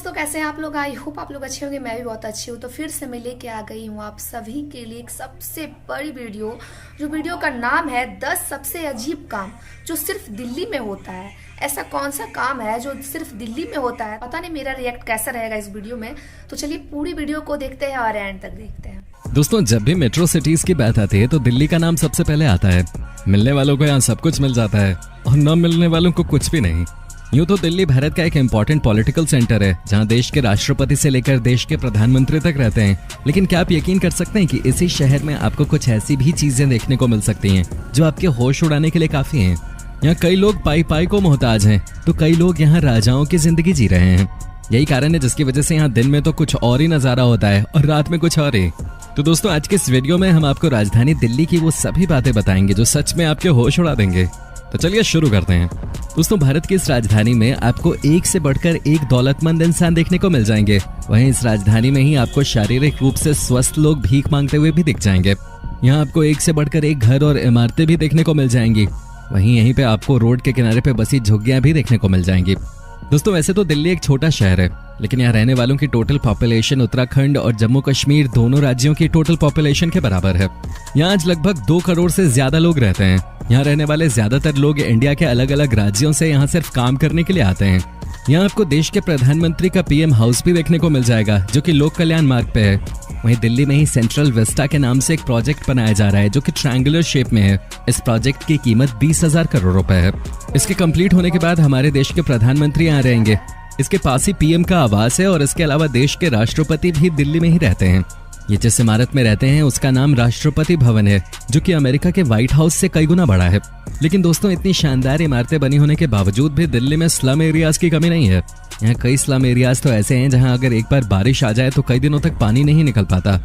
दोस्तों कैसे हैं आप लोग। आई होप आप लोग अच्छे होंगे, मैं भी बहुत अच्छी हूँ। तो फिर से मैं लेके आ गई हूँ आप सभी के लिए एक सबसे बड़ी वीडियो, जो वीडियो का नाम है 10 सबसे अजीब काम जो सिर्फ दिल्ली में होता है। ऐसा कौन सा काम है जो सिर्फ दिल्ली में होता है, पता नहीं मेरा रिएक्ट कैसा रहेगा इस वीडियो में। तो चलिए पूरी वीडियो को देखते हैं और एंड तक देखते हैं। दोस्तों जब भी मेट्रो सिटीज की बात आती है तो दिल्ली का नाम सबसे पहले आता है। मिलने वालों को यहाँ सब कुछ मिल जाता है और न मिलने वालों को कुछ भी नहीं। यूं तो दिल्ली भारत का एक इम्पोर्टेंट पॉलिटिकल सेंटर है, जहां देश के राष्ट्रपति से लेकर देश के प्रधानमंत्री तक रहते हैं। लेकिन क्या आप यकीन कर सकते हैं कि इसी शहर में आपको कुछ ऐसी भी चीजें देखने को मिल सकती हैं जो आपके होश उड़ाने के लिए काफी हैं। यहाँ कई लोग पाई पाई को मोहताज हैं, तो कई लोग यहाँ राजाओं की जिंदगी जी रहे हैं। यही कारण है जिसकी वजह से यहाँ दिन में तो कुछ और ही नजारा होता है और रात में कुछ और ही। तो दोस्तों आज के इस वीडियो में हम आपको राजधानी दिल्ली की वो सभी बातें बताएंगे जो सच में आपके होश उड़ा देंगे। तो चलिए शुरू करते हैं। दोस्तों भारत की इस राजधानी में आपको एक से बढ़कर एक दौलतमंद इंसान देखने को मिल जाएंगे। वहीं इस राजधानी में ही आपको शारीरिक रूप से स्वस्थ लोग भीख मांगते हुए भी दिख जाएंगे। यहाँ आपको एक से बढ़कर एक घर और इमारतें भी देखने को मिल जाएंगी। वहीं यहीं पे आपको रोड के किनारे पे बसी झुग्गियां भी देखने को मिल जाएंगी। दोस्तों वैसे तो दिल्ली एक छोटा शहर है, लेकिन यहाँ रहने वालों की टोटल पॉपुलेशन उत्तराखंड और जम्मू कश्मीर दोनों राज्यों की टोटल पॉपुलेशन के बराबर है। यहाँ आज लगभग 2 करोड़ से ज्यादा लोग रहते हैं। यहाँ रहने वाले ज्यादातर लोग इंडिया के अलग अलग राज्यों से यहाँ सिर्फ काम करने के लिए आते हैं। यहाँ आपको देश के प्रधानमंत्री का पीएम हाउस भी देखने को मिल जाएगा, जो कि लोक कल्याण मार्ग पे है। वहीं दिल्ली में ही सेंट्रल विस्टा के नाम से एक प्रोजेक्ट बनाया जा रहा है, जो कि ट्रायंगुलर शेप में है। इस प्रोजेक्ट की कीमत 20,000 करोड़ रुपए है। इसके कंप्लीट होने के बाद हमारे देश के प्रधानमंत्री यहाँ रहेंगे। इसके पास ही पीएम का आवास है और इसके अलावा देश के राष्ट्रपति भी दिल्ली में ही रहते हैं। ये जिस इमारत में रहते हैं उसका नाम राष्ट्रपति भवन है, जो कि अमेरिका के व्हाइट हाउस से कई गुना बड़ा है। लेकिन दोस्तों इतनी शानदार इमारतें बनी होने के बावजूद भी दिल्ली में स्लम एरियाज की कमी नहीं है। यहाँ कई स्लम एरियाज तो ऐसे हैं जहाँ अगर एक बार बारिश आ जाए तो कई दिनों तक पानी नहीं निकल पाता।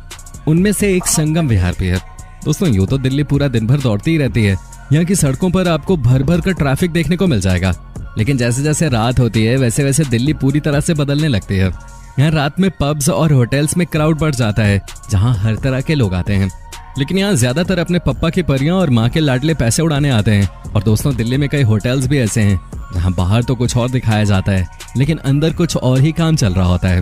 उनमें से एक संगम विहार भी है। दोस्तों यूं तो दिल्ली पूरा दिन भर दौड़ती ही रहती है। यहाँ की सड़कों पर आपको भर भर कर ट्रैफिक देखने को मिल जाएगा। लेकिन जैसे जैसे रात होती है वैसे वैसे दिल्ली पूरी तरह से बदलने लगती है। यहाँ रात में पब्स और होटल्स में क्राउड बढ़ जाता है, जहाँ हर तरह के लोग आते हैं। लेकिन यहाँ ज्यादातर अपने पप्पा की परियां और माँ के लाडले पैसे उड़ाने आते हैं। और दोस्तों दिल्ली में कई होटल्स भी ऐसे हैं जहाँ बाहर तो कुछ और दिखाया जाता है, लेकिन अंदर कुछ और ही काम चल रहा होता है।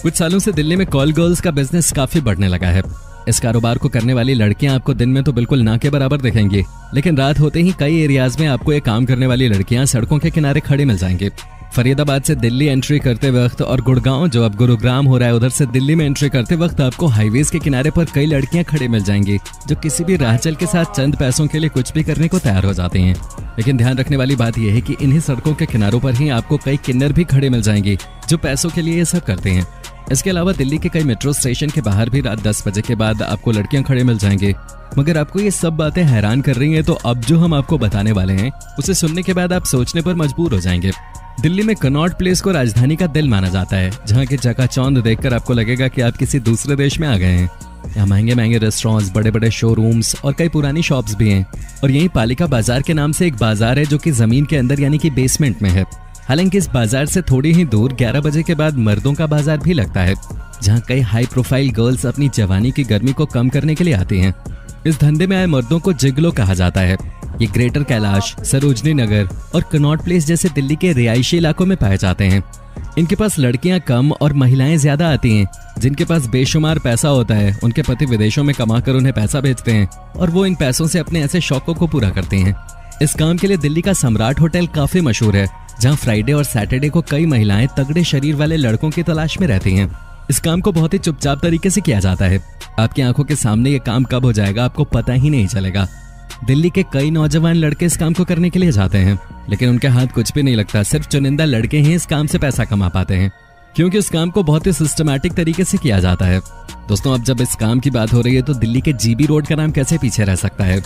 कुछ सालों से दिल्ली में कॉल गर्ल्स का बिजनेस काफी बढ़ने लगा है। इस कारोबार को करने वाली लड़कियां आपको दिन में तो बिल्कुल ना के बराबर दिखेंगी, लेकिन रात होते ही कई एरियाज में आपको ये काम करने वाली लड़कियां सड़कों के किनारे खड़ी मिल जाएंगी। फरीदाबाद से दिल्ली एंट्री करते वक्त और गुड़गांव जो अब गुरुग्राम हो रहा है उधर से दिल्ली में एंट्री करते वक्त आपको हाईवेज के किनारे पर कई लड़कियां खड़ी मिल जाएंगी, जो किसी भी राहचल के साथ चंद पैसों के लिए कुछ भी करने को तैयार हो जाती हैं। लेकिन ध्यान रखने वाली बात यह है कि इन्हीं सड़कों के किनारों पर ही आपको कई किन्नर भी खड़े मिल जाएंगी, जो पैसों के लिए ये सब करते हैं। इसके अलावा दिल्ली के कई मेट्रो स्टेशन के बाहर भी रात 10 बजे के बाद आपको लड़कियां खड़े मिल जाएंगे। मगर आपको ये सब बातें हैरान कर रही हैं, तो अब जो हम आपको बताने वाले हैं उसे सुनने के बाद आप सोचने पर मजबूर हो जाएंगे। दिल्ली में कनॉट प्लेस को राजधानी का दिल माना जाता है, जहाँ की चकाचौंध देखकर आपको लगेगा कि आप किसी दूसरे देश में आ गए हैं। यहाँ महंगे महंगे रेस्टोरेंट्स, बड़े बड़े शोरूम्स और कई पुरानी शॉप्स भी हैं। और यही पालिका बाजार के नाम से एक बाजार है, जो कि जमीन के अंदर यानी कि बेसमेंट में है। हालांकि इस बाजार से थोड़ी ही दूर 11 बजे के बाद मर्दों का बाजार भी लगता है, जहाँ कई हाई प्रोफाइल गर्ल्स अपनी जवानी की गर्मी को कम करने के लिए आती हैं। इस धंधे में आए मर्दों को जिगलो कहा जाता है। ये ग्रेटर कैलाश, सरोजनी नगर और कनॉट प्लेस जैसे दिल्ली के रिहायशी इलाकों में पाए जाते हैं। इनके पास लड़कियां कम और महिलाएं ज्यादा आती हैं। जिनके पास बेशुमार पैसा होता है उनके पति विदेशों में कमाकर उन्हें पैसा भेजते हैं और वो इन पैसों से अपने ऐसे शौकों को पूरा करती हैं। इस काम के लिए दिल्ली का सम्राट होटल काफी मशहूर है, जहाँ फ्राइडे और सैटरडे को कई महिलाएं तगड़े शरीर वाले लड़कों की तलाश में रहती हैं। इस काम को बहुत ही चुपचाप तरीके से किया जाता है। आपकी आंखों के सामने ये काम कब हो जाएगा आपको पता ही नहीं चलेगा। दिल्ली के कई नौजवान लड़के इस काम को करने के लिए जाते हैं, लेकिन उनके हाथ कुछ भी नहीं लगता। सिर्फ चुनिंदा लड़के ही इस काम से पैसा कमा पाते हैं, क्योंकि इस काम को बहुत ही सिस्टमैटिक तरीके से किया जाता है। दोस्तों अब जब इस काम की बात हो रही है तो दिल्ली के जीबी रोड का नाम कैसे पीछे रह सकता है।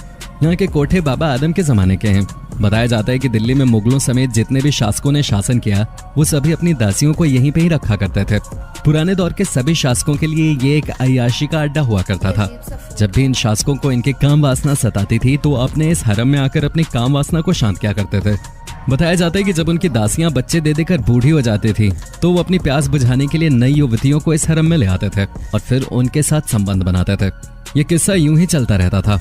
यहाँ के कोठे बाबा आदम के जमाने के हैं। बताया जाता है कि दिल्ली में मुगलों समेत जितने भी शासकों ने शासन किया वो सभी अपनी दासियों को यहीं पे ही रखा करते थे। पुराने दौर के सभी शासकों के लिए ये एक अय्याशी का अड्डा हुआ करता था। जब भी इन शासकों को इनके काम वासना सताती थी तो अपने इस हरम में आकर अपनी काम वासना को शांत किया करते थे। बताया जाता है कि जब उनकी दासियां बच्चे दे देकर बूढ़ी हो जाती थी तो वो अपनी प्यास बुझाने के लिए नई युवतियों को इस हरम में ले आते थे और फिर उनके साथ संबंध बनाते थे। ये किस्सा यूं ही चलता रहता था।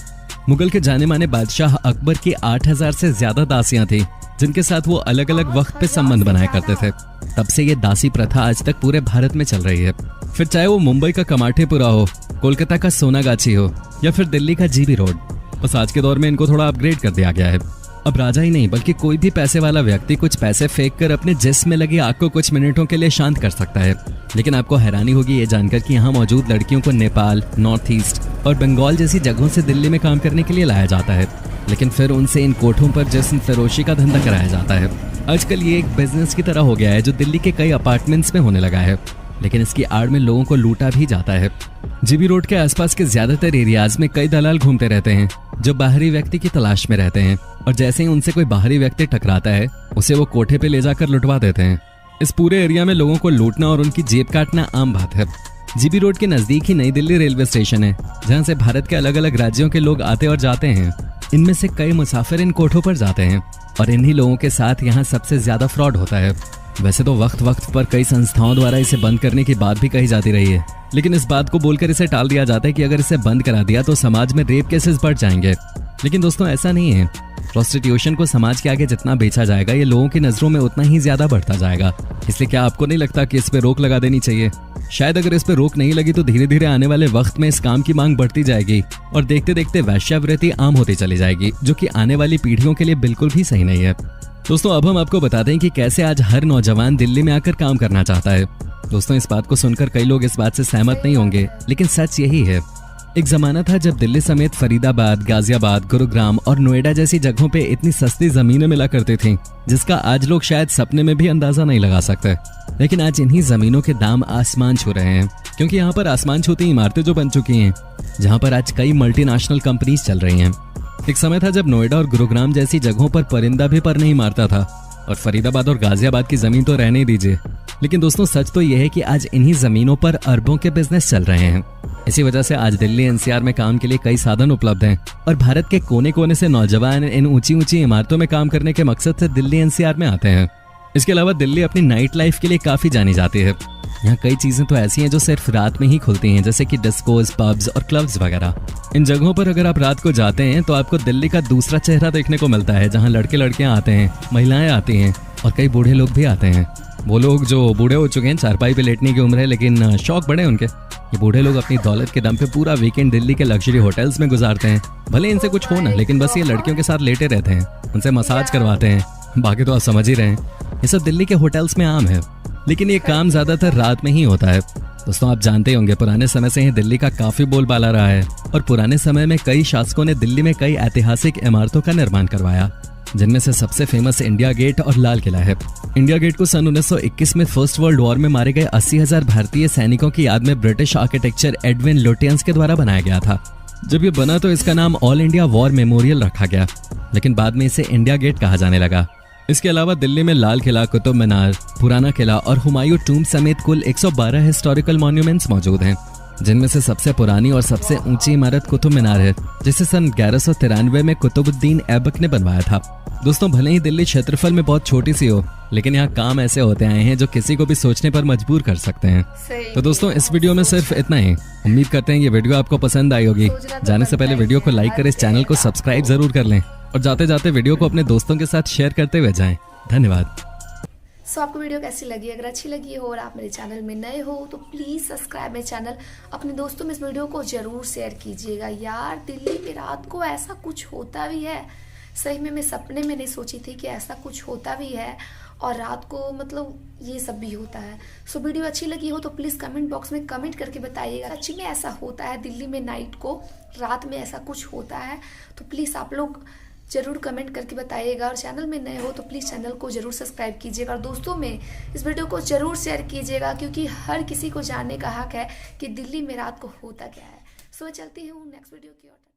मुगल के जाने माने बादशाह अकबर की 8000 से ज्यादा दासियां थी, जिनके साथ वो अलग अलग वक्त पे संबंध बनाया करते थे। तब से ये दासी प्रथा आज तक पूरे भारत में चल रही है। फिर चाहे वो मुंबई का कमाठेपुरा हो, कोलकाता का सोनागाछी हो या फिर दिल्ली का जीबी रोड, बस आज के दौर में इनको थोड़ा अपग्रेड कर दिया गया है। अब राजा ही नहीं बल्कि कोई भी पैसे वाला व्यक्ति कुछ पैसे फेंक कर अपने जिस्म में लगी आग को कुछ मिनटों के लिए शांत कर सकता है। लेकिन आपको हैरानी होगी ये जानकर कि यहाँ मौजूद लड़कियों को नेपाल, नॉर्थ ईस्ट और बंगाल जैसी जगहों से दिल्ली में काम करने के लिए लाया जाता है, लेकिन फिर उनसे इन कोठों पर जिस्म फरोशी का धंधा कराया जाता है। आजकल ये एक बिजनेस की तरह हो गया है जो दिल्ली के कई अपार्टमेंट्स में होने लगा है, लेकिन इसकी आड़ में लोगों को लूटा भी जाता है। जीबी रोड के आसपास के ज्यादातर एरियाज में कई दलाल घूमते रहते हैं जो बाहरी व्यक्ति की तलाश में रहते हैं, और जैसे ही उनसे कोई बाहरी व्यक्ति टकराता है उसे वो कोठे पे ले जाकर लुटवा देते हैं। इस पूरे एरिया में लोगों को लूटना और उनकी जेब काटना आम बात है। जीबी रोड के नजदीक ही नई दिल्ली रेलवे स्टेशन है, जहाँ से भारत के अलग अलग राज्यों के लोग आते और जाते हैं। इनमें से कई मुसाफिर इन कोठों पर जाते हैं और इन्हीं लोगों के साथ यहाँ सबसे ज्यादा फ्रॉड होता है। वैसे तो वक्त वक्त पर कई संस्थाओं द्वारा इसे बंद करने की बात भी कही जाती रही है, लेकिन इस बात को बोलकर इसे टाल दिया जाता है कि अगर इसे बंद करा दिया तो समाज में रेप केसेस बढ़ जाएंगे। लेकिन दोस्तों ऐसा नहीं है। प्रोस्टिट्यूशन को समाज के आगे जितना बेचा जाएगा ये लोगों की नजरों में उतना ही ज्यादा बढ़ता जाएगा। इसलिए क्या आपको नहीं लगता कि इस पे रोक लगा देनी चाहिए? शायद अगर इस पे रोक नहीं लगी तो धीरे धीरे आने वाले वक्त में इस काम की मांग बढ़ती जाएगी और देखते देखते वेश्यावृत्ति आम होती चली जाएगी, जो कि आने वाली पीढ़ियों के लिए बिल्कुल भी सही नहीं है। दोस्तों अब हम आपको बताते हैं कि कैसे आज हर नौजवान दिल्ली में आकर काम करना चाहता है। दोस्तों इस बात को सुनकर कई लोग इस बात से सहमत नहीं होंगे, लेकिन सच यही है। एक जमाना था जब दिल्ली समेत फरीदाबाद, गाजियाबाद, गुरुग्राम और नोएडा जैसी जगहों पे इतनी सस्ती जमीनें मिला करती थीं, जिसका आज लोग शायद सपने में भी अंदाजा नहीं लगा सकते। लेकिन आज इन्हीं जमीनों के दाम आसमान छू रहे हैं, क्योंकि यहाँ पर आसमान छूती इमारतें जो बन चुकी हैं, जहाँ पर आज कई मल्टीनेशनल कंपनीज चल रही हैं। एक समय था जब नोएडा और गुरुग्राम जैसी जगहों पर परिंदा भी पर नहीं मारता था, और फरीदाबाद और गाजियाबाद की जमीन तो रहने ही दीजिए। लेकिन दोस्तों सच तो यह है कि आज इन्हीं जमीनों पर अरबों के बिजनेस चल रहे हैं। इसी वजह से आज दिल्ली एनसीआर में काम के लिए कई साधन उपलब्ध हैं और भारत के कोने कोने से नौजवान इन ऊंची ऊंची इमारतों में काम करने के मकसद से दिल्ली एनसीआर में आते हैं। इसके अलावा दिल्ली अपनी नाइट लाइफ के लिए काफी जानी जाती है। यहाँ कई चीजें तो ऐसी हैं जो सिर्फ रात में ही खुलती हैं, जैसे कि डिस्कोज, पब्स और क्लब्स वगैरह। इन जगहों पर अगर आप रात को जाते हैं तो आपको दिल्ली का दूसरा चेहरा देखने को मिलता है, जहाँ लड़के लड़कियां आते हैं, महिलाएं आती हैं और कई बूढ़े लोग भी आते हैं। वो लोग जो बूढ़े हो चुके हैं, चारपाई पे लेटने की उम्र है, लेकिन शौक बड़े उनके। ये बूढ़े लोग अपनी दौलत के दम पे पूरा वीकेंड दिल्ली के लग्जरी होटल्स में गुजारते हैं। भले इनसे कुछ हो ना, लेकिन बस ये लड़कियों के साथ लेटे रहते हैं, उनसे मसाज करवाते हैं। बाकी तो आप समझ ही रहे हैं, ये सब दिल्ली के होटल्स में आम है। लेकिन ये काम ज्यादातर रात में ही होता है। दोस्तों आप जानते होंगे पुराने समय से ही दिल्ली का काफी बोलबाला रहा है और पुराने समय में कई शासकों ने दिल्ली में कई ऐतिहासिक इमारतों का निर्माण करवाया, जिनमें से सबसे फेमस इंडिया गेट और लाल किला है। इंडिया गेट को सन 1921 में फर्स्ट वर्ल्ड वॉर में मारे गए 80,000 भारतीय सैनिकों की याद में ब्रिटिश आर्किटेक्चर एडविन लुटियंस के द्वारा बनाया गया था। जब ये बना तो इसका नाम ऑल इंडिया वॉर मेमोरियल रखा गया, लेकिन बाद में इसे इंडिया गेट कहा जाने लगा। इसके अलावा दिल्ली में लाल किला, कुतुब मीनार, पुराना किला और हुमायूं टूम्ब समेत कुल 112 हिस्टोरिकल मॉन्यूमेंट्स मौजूद हैं, जिनमें से सबसे पुरानी और सबसे ऊंची इमारत कुतुब मीनार है, जिसे सन 1193 में कुतुबुद्दीन ऐबक ने बनवाया था। दोस्तों भले ही दिल्ली क्षेत्रफल में बहुत छोटी सी हो, लेकिन यहाँ काम ऐसे होते आए हैं जो किसी को भी सोचने पर मजबूर कर सकते हैं। तो दोस्तों इस वीडियो में सिर्फ इतना ही। उम्मीद करते हैं ये वीडियो आपको पसंद आई होगी। जाने से पहले वीडियो को लाइक कर इस चैनल को सब्सक्राइब जरूर कर लें और जाते जाते वीडियो को अपने दोस्तों के साथ शेयर करते हुए जाएं। धन्यवाद। सो आपको वीडियो कैसी लगी? अगर अच्छी लगी हो और आप मेरे चैनल में नए हो तो प्लीज़ सब्सक्राइब मेरे चैनल। अपने दोस्तों में इस वीडियो को जरूर शेयर कीजिएगा। यार दिल्ली में रात को ऐसा कुछ होता भी है, सही में मैं सपने में नहीं सोची थी कि ऐसा कुछ होता भी है और रात को मतलब ये सब भी होता है। सो वीडियो अच्छी लगी हो तो प्लीज़ कमेंट बॉक्स में कमेंट करके बताइएगा सच्ची में ऐसा होता है दिल्ली में नाइट को, रात में ऐसा कुछ होता है तो प्लीज़ आप लोग जरूर कमेंट करके बताइएगा। और चैनल में नए हो तो प्लीज़ चैनल को जरूर सब्सक्राइब कीजिएगा और दोस्तों में इस वीडियो को जरूर शेयर कीजिएगा, क्योंकि हर किसी को जानने का हक है कि दिल्ली में रात को होता क्या है। सो चलती हूँ नेक्स्ट वीडियो की ओर।